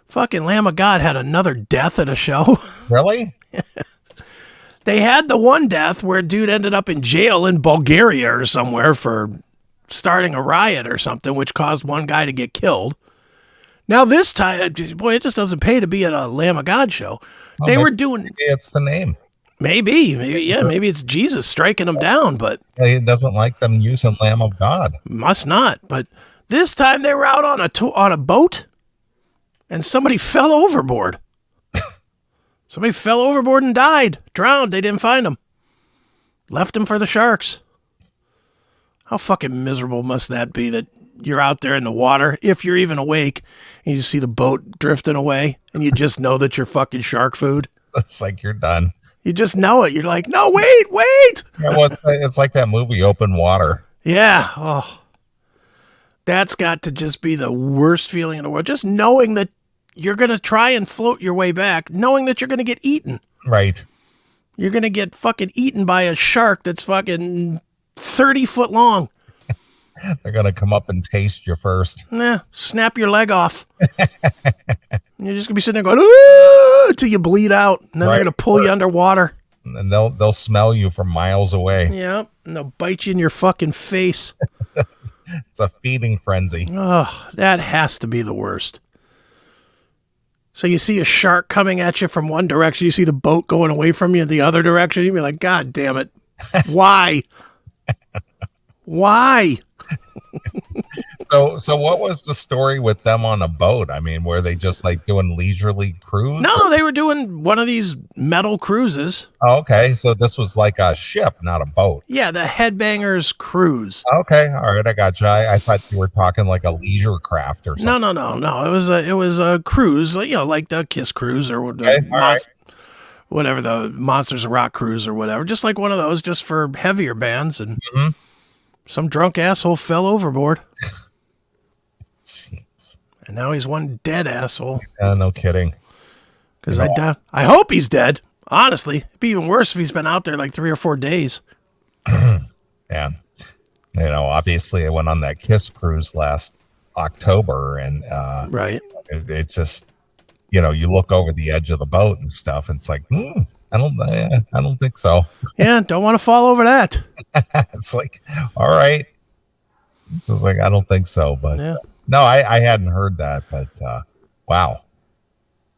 fucking Lamb of God had another death at a show? Really? They had the one death where dude ended up in jail in Bulgaria or somewhere for starting a riot or something, which caused one guy to get killed. Now this time, boy, it just doesn't pay to be at a Lamb of God show. They were doing. Maybe it's the name. Maybe it's Jesus striking them down, but he doesn't like them using Lamb of God. Must not. But this time they were out on a boat, and somebody fell overboard. Somebody fell overboard and died, drowned. They didn't find him. Left him for the sharks. How fucking miserable must that be that you're out there in the water, if you're even awake, and you see the boat drifting away, and you just know that you're fucking shark food? It's like you're done. You just know it. You're like, no, wait. Yeah, well, it's like that movie Open Water. Yeah. Oh, that's got to just be the worst feeling in the world. Just knowing that you're going to try and float your way back, knowing that you're going to get eaten. Right. You're going to get fucking eaten by a shark that's fucking 30 foot long. They're going to come up and taste you first. Snap your leg off. You're just going to be sitting there going, ooh, till you bleed out. And then they're going to pull you underwater. And they'll smell you from miles away. Yeah. And they'll bite you in your fucking face. It's a feeding frenzy. Oh, that has to be the worst. So you see a shark coming at you from one direction. You see the boat going away from you in the other direction. You'd be like, God damn it. Why? Why? So what was the story with them on a boat? I mean, were they just like doing leisurely cruise? No, they were doing one of these metal cruises. Oh, okay. So this was like a ship, not a boat. Yeah, the Headbangers Cruise. Okay. All right. I got you. I thought you were talking like a leisure craft or something. No. It was a cruise, like the Kiss Cruise or whatever, the Monsters of Rock cruise or whatever. Just like one of those, just for heavier bands. And some drunk asshole fell overboard. Jeez. And now he's one dead asshole. No kidding. Because I hope he's dead. Honestly, it'd be even worse if he's been out there like 3 or 4 days. Yeah. Obviously I went on that Kiss cruise last October, and right. It's just, you look over the edge of the boat and stuff, and it's like, I don't think so. Yeah, don't want to fall over that. It's like, all right. So it's like, I don't think so, but yeah. No, I hadn't heard that, but wow.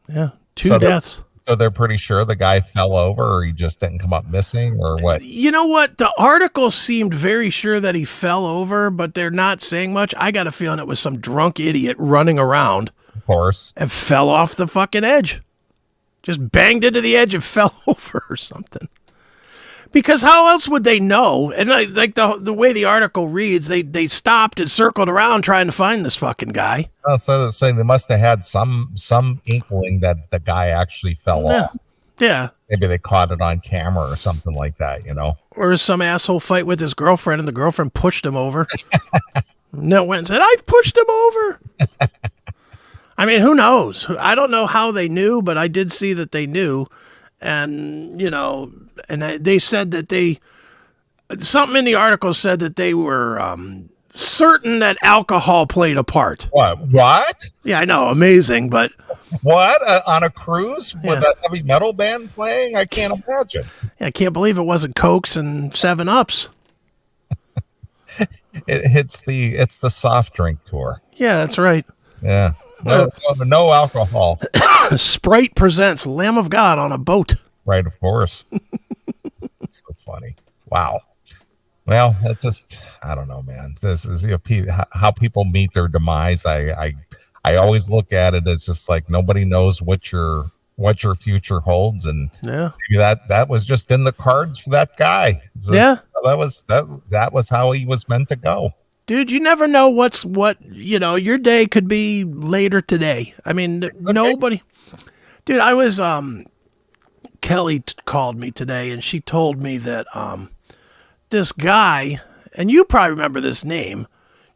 Yeah, 2 deaths. So they're pretty sure the guy fell over, or he just didn't come up missing, or what? You know what? The article seemed very sure that he fell over, but they're not saying much. I got a feeling it was some drunk idiot running around. Of course. And fell off the fucking edge. Just banged into the edge and fell over or something. Because how else would they know? And like the way the article reads, they stopped and circled around trying to find this fucking guy. Oh, so they must have had some inkling that the guy actually fell off. Yeah. Maybe they caught it on camera or something like that, Or some asshole fight with his girlfriend and the girlfriend pushed him over. No, went and said, I pushed him over. I mean, who knows? I don't know how they knew, but I did see that they knew. And, they said that something in the article said that they were certain that alcohol played a part. What? Yeah, I know, amazing, but What? On a cruise with a heavy metal band playing? I can't imagine. I can't believe it wasn't Cokes and 7-Ups. It's the soft drink tour. Yeah, that's right. Yeah. No alcohol. Sprite presents Lamb of God on a boat. Right, of course. It's so funny. Wow. Well, that's just, I don't know, man. This is how people meet their demise. I always look at it as just like nobody knows what your future holds, and yeah, maybe that was just in the cards for that guy. So that was how he was meant to go. Dude, you never know what your day could be later today. I mean, nobody. Dude, I was Kelly called me today, and she told me that this guy, and you probably remember this name.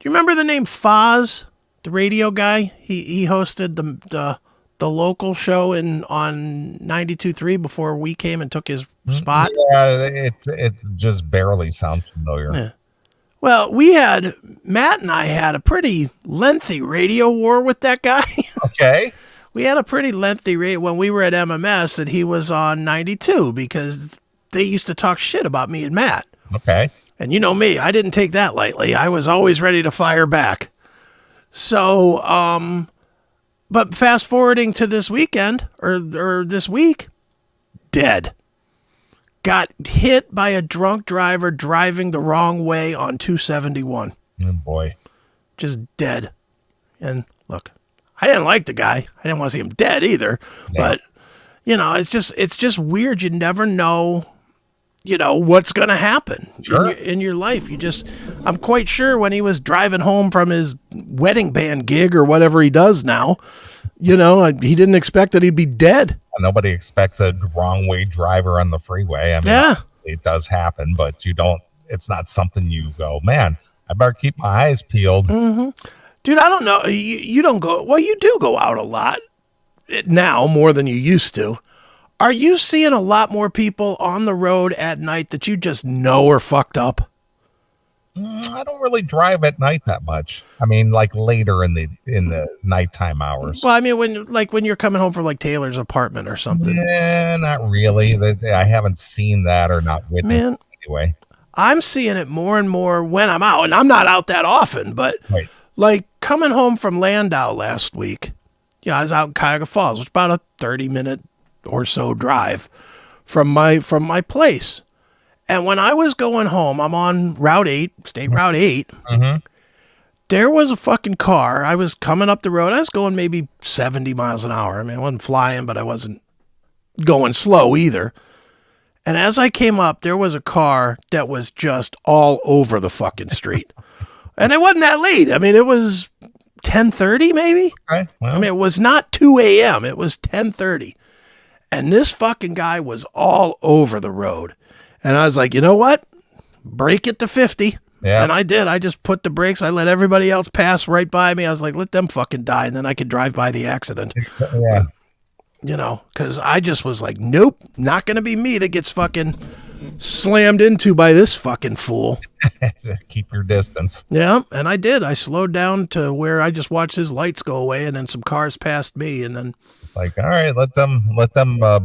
Do you remember the name Foz, the radio guy? He hosted the local show on 92.3 before we came and took his spot. Yeah, it just barely sounds familiar. Yeah. Well, Matt and I had a pretty lengthy radio war with that guy. Okay. We had a pretty lengthy radio when we were at MMS, and he was on 92 because they used to talk shit about me and Matt. Okay. And you know me, I didn't take that lightly. I was always ready to fire back. So, but fast forwarding to this weekend or this week, dead. Got hit by a drunk driver driving the wrong way on 271. Oh boy. Just dead. And look, I didn't like the guy. I didn't want to see him dead either. Yeah. But, it's just weird. You never know, what's going to happen in your life. I'm quite sure when he was driving home from his wedding band gig or whatever he does now, he didn't expect that he'd be dead. Nobody expects a wrong way driver on the freeway. I mean, it does happen, but it's not something you go, man, I better keep my eyes peeled. Mm-hmm. Dude, I don't know. You don't go, well, you do go out a lot now more than you used to. Are you seeing a lot more people on the road at night that you just know are fucked up? I don't really drive at night that much. I mean, like later in the nighttime hours. Well, I mean, when you're coming home from like Taylor's apartment or something. Yeah, not really. I haven't seen that or not witnessed it anyway. I'm seeing it more and more when I'm out, and I'm not out that often, but like coming home from Landau last week, I was out in Cuyahoga Falls, which is about a 30-minute or so drive from my place. And when I was going home, I'm on Route 8, State Route 8. Mm-hmm. There was a fucking car. I was coming up the road. I was going maybe 70 miles an hour. I mean, I wasn't flying, but I wasn't going slow either. And as I came up, there was a car that was just all over the fucking street. And it wasn't that late. I mean, it was 10:30 maybe. Okay, well. I mean, it was not 2 a.m. It was 10:30. And this fucking guy was all over the road. And I was like, you know what? Brake it to 50. Yeah. And I did. I just put the brakes. I let everybody else pass right by me. I was like, let them fucking die. And then I could drive by the accident. Yeah. Because I just was like, nope, not going to be me that gets fucking slammed into by this fucking fool. Keep your distance. Yeah. And I did. I slowed down to where I just watched his lights go away, and then some cars passed me. And then it's like, all right, let them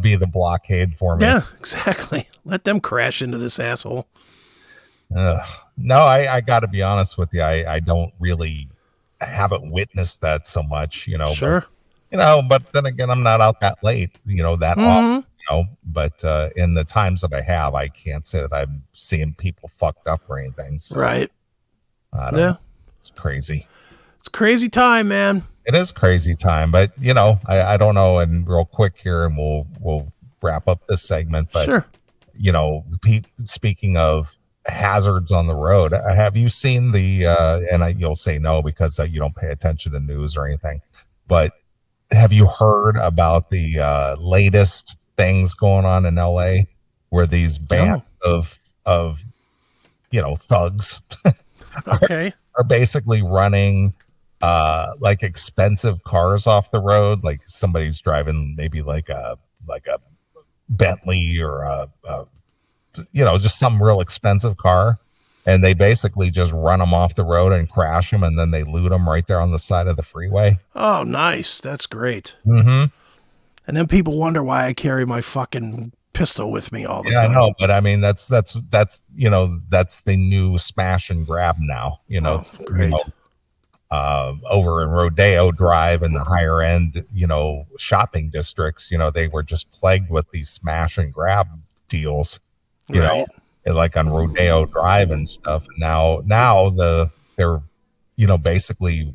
be the blockade for me. Yeah, exactly. Let them crash into this asshole. No, I got to be honest with you. I don't really haven't witnessed that so much, Sure. But then again, I'm not out that late, that often, but in the times that I have, I can't say that I'm seeing people fucked up or anything. So, right. I don't know. It's crazy. It's crazy time, man. It is crazy time, but I don't know. And real quick here, and we'll wrap up this segment, but sure. Speaking of hazards on the road, have you seen you'll say no because you don't pay attention to news or anything, but have you heard about the latest things going on in LA where these bands of thugs are basically running like expensive cars off the road? Like somebody's driving maybe like a Bentley or just some real expensive car, and they basically just run them off the road and crash them, and then they loot them right there on the side of the freeway. Oh, nice. That's great. Mm-hmm. And then people wonder why I carry my fucking pistol with me all the time. I know, but I mean that's you know, that's the new smash and grab now. You know, great. Over in Rodeo Drive and the higher end, you know, shopping districts, you know, they were just plagued with these smash and grab deals. You know, like on Rodeo Drive and stuff. Now they're, you know, basically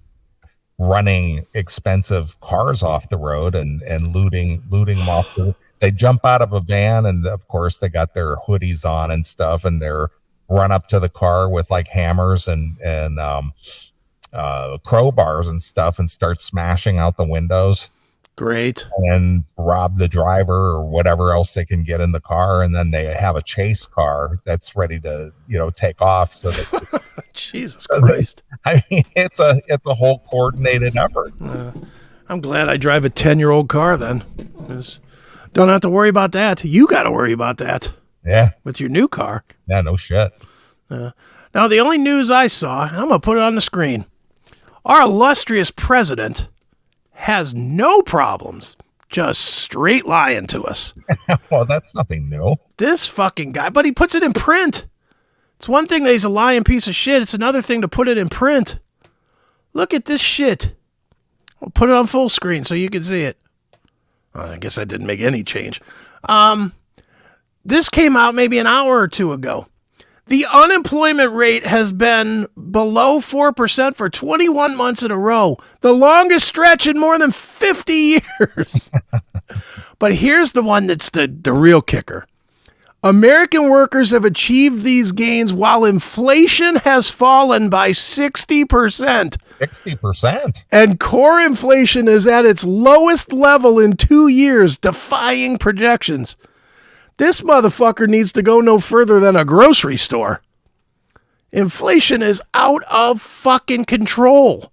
running expensive cars off the road and looting them off. They jump out of a van, and of course they got their hoodies on and stuff, and they're run up to the car with like hammers and crowbars and stuff and start smashing out the windows. Great. And rob the driver or whatever else they can get in the car, and then they have a chase car that's ready to, you know, take off. So that Jesus Christ! I mean, it's a whole coordinated effort. I'm glad I drive a 10-year-old car then. Don't have to worry about that. You got to worry about that. Yeah, with your new car. Yeah, no shit. Now the only news I saw, and I'm gonna put it on the screen. Our illustrious president has no problems just straight lying to us. Well, that's nothing new. This fucking guy, but he puts it in print. It's one thing that he's a lying piece of shit. It's another thing to put it in print. Look at this shit. I'll put it on full screen so you can see it. I guess I didn't make any change. This came out maybe an hour or two ago. The unemployment rate has been below 4% for 21 months in a row, the longest stretch in more than 50 years. But here's the one that's the real kicker. American workers have achieved these gains while inflation has fallen by 60%. 60%? And core inflation is at its lowest level in 2 years, defying projections. This motherfucker needs to go no further than a grocery store. Inflation is out of fucking control.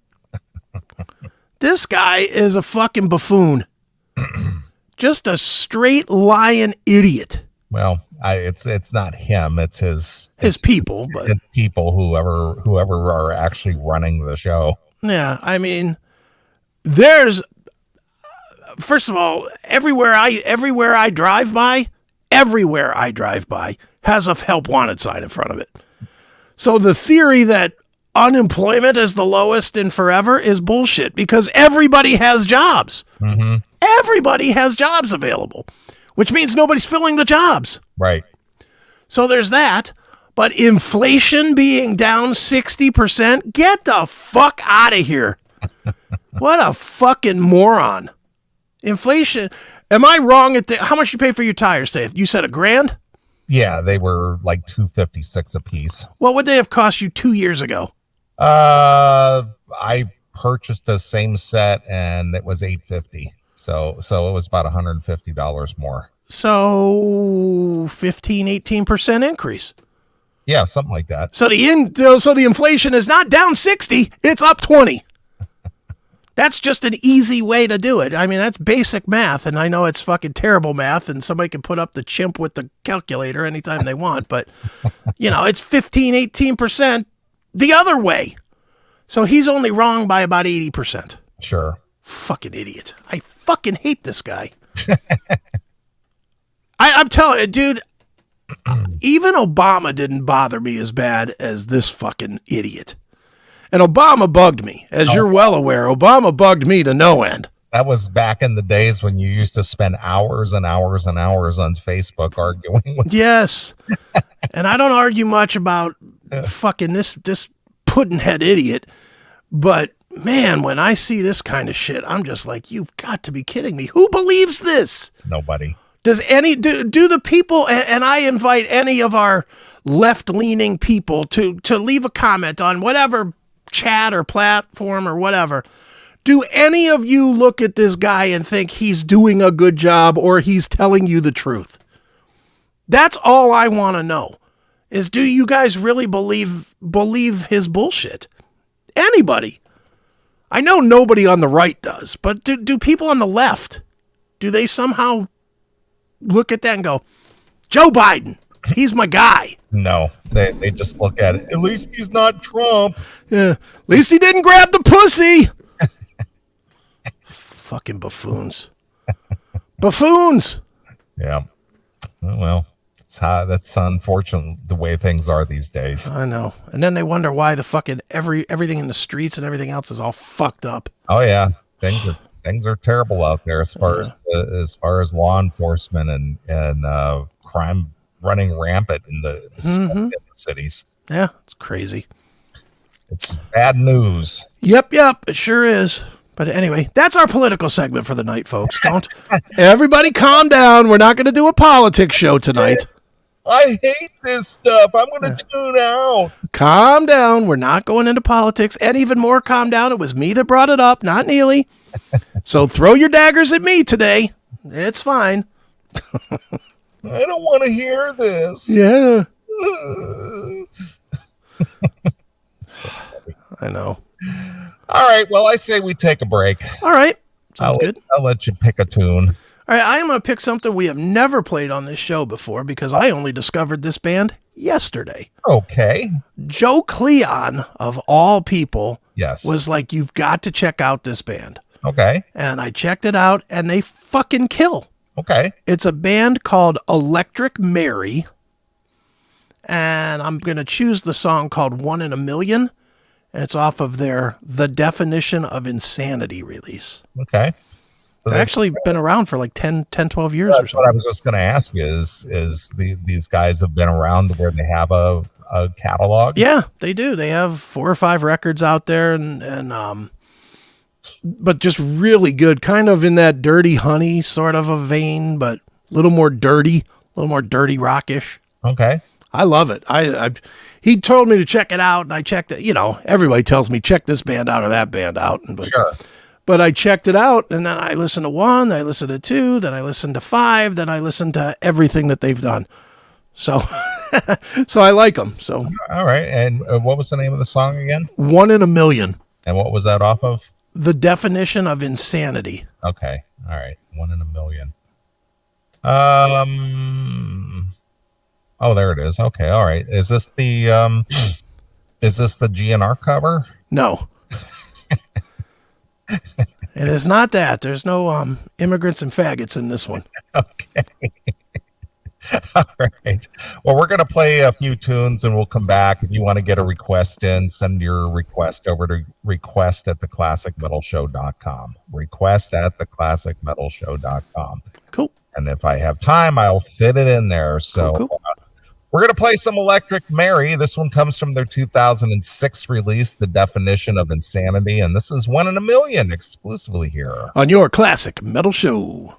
This guy is a fucking buffoon. Just a straight lying idiot. Well, it's not him. It's his people, but his people, whoever are actually running the show. Yeah, I mean, there's first of all, everywhere I drive by has a help wanted sign in front of it. So the theory that unemployment is the lowest in forever is bullshit because everybody has jobs. Mm-hmm. Everybody has jobs available, which means nobody's filling the jobs. Right. So there's that. But inflation being down 60%, get the fuck out of here. What a fucking moron. Inflation. Am I wrong at how much you pay for your tires today? You said $1,000? Yeah, they were like $256 a piece. What would they have cost you 2 years ago? I purchased the same set and it was $850. So it was about $150 more. So 18% increase. Yeah, something like that. So the inflation is not down 60, it's up 20. That's just an easy way to do it. I mean, that's basic math, and I know it's fucking terrible math, and somebody can put up the chimp with the calculator anytime they want, but, you know, it's 18% the other way. So he's only wrong by about 80%. Sure. Fucking idiot. I fucking hate this guy. I'm telling you, dude, even Obama didn't bother me as bad as this fucking idiot. And Obama bugged me. As you're well aware, Obama bugged me to no end. That was back in the days when you used to spend hours and hours and hours on Facebook arguing with. Yes. And I don't argue much about fucking this puddinhead idiot. But, man, when I see this kind of shit, I'm just like, you've got to be kidding me. Who believes this? Nobody. Does do the people, and I invite any of our left-leaning people to leave a comment on whatever chat or platform or whatever. Do any of you look at this guy and think he's doing a good job or he's telling you the truth? That's all I want to know is, do you guys really believe his bullshit? Anybody. I know nobody on the right does, but do people on the left, do they somehow look at that and go, Joe Biden, he's my guy. No, they just look at it. At least he's not Trump. Yeah. At least he didn't grab the pussy. Fucking buffoons. Buffoons. Yeah. Well, that's unfortunate the way things are these days. I know. And then they wonder why the fucking everything in the streets and everything else is all fucked up. Oh yeah, things are terrible out there as far as law enforcement and crime running rampant in the cities. Yeah, it's crazy. It's bad news. Yep, it sure is. But anyway, that's our political segment for the night, folks. Don't everybody calm down. We're not going to do a politics show tonight. I hate this stuff. I'm going to tune out. Calm down. We're not going into politics. And even more calm down. It was me that brought it up, not Neeley. So throw your daggers at me today. It's fine. I don't want to hear this. Yeah. I know. All right. Well, I say we take a break. All right. Sounds good. I'll let you pick a tune. All right. I am going to pick something we have never played on this show before because I only discovered this band yesterday. Okay. Joe Cleon, of all people, yes, was like, you've got to check out this band. Okay. And I checked it out and they fucking kill. Okay. It's a band called Electric Mary. And I'm going to choose the song called 1 in a Million. And it's off of their The Definition of Insanity release. Okay. So they've actually been around for like 10, 12 years or so. What I was just going to ask is these guys have been around where they have a catalog? Yeah, they do. They have 4 or 5 records out there and but just really good, kind of in that Dirty Honey sort of a vein, but a little more dirty rockish. Okay. I love it. He told me to check it out, and I checked it. You know, everybody tells me check this band out or that band out. Sure. But I checked it out, and then I listened to 1, I listened to 2, then I listened to 5, then I listened to everything that they've done. So, so I like them. So. All right. And what was the name of the song again? 1 in a Million. And what was that off of? The Definition of Insanity. Okay. All right. 1 in a Million. Oh, there it is. Okay. All right. Is this the GNR cover? No. It is not that. There's no immigrants and faggots in this one. Okay. All right. Well, we're going to play a few tunes and we'll come back. If you want to get a request in, send your request over to request@theclassicmetalshow.com. Request@theclassicmetalshow.com. Cool. And if I have time, I'll fit it in there. So cool. We're going to play some Electric Mary. This one comes from their 2006 release, The Definition of Insanity. And this is 1 in a Million exclusively here on your Classic Metal Show.